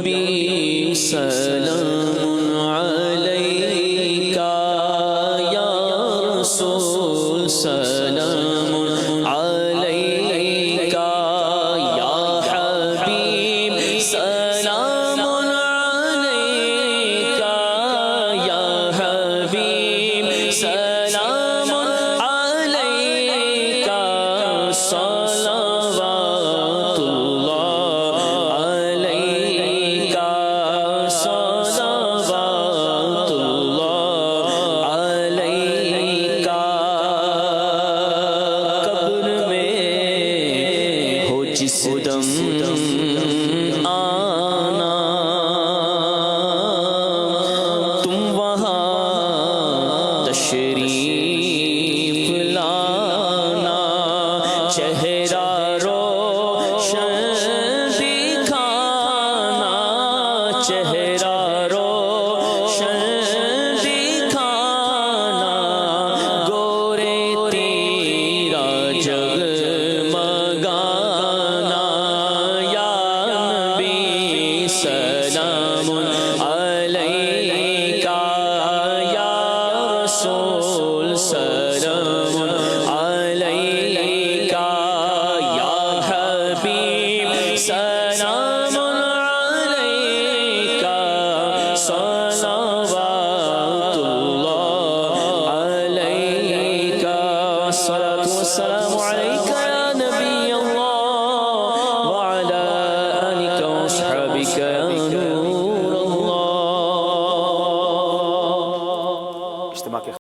نبی سلام علیکہ یا رسول سلام علیکہ یا حبیب سلام علیکہ یا حبیب سلام علیکہ صلوات اللہ علیکہ صلوات اللہ علیکہ قبر میں ہو جس دم آنا تم وہاں تشریف لانا چہرہ روشن دکھانا چہرہ روشن دکھانا گورے تیرا جگمگانا یا نبی سلام علیکہ یا رسول سلام علیکہ یا حبیب سلام علیکہ صلوات اللہ علیکہ الصلاة والسلام علیکہ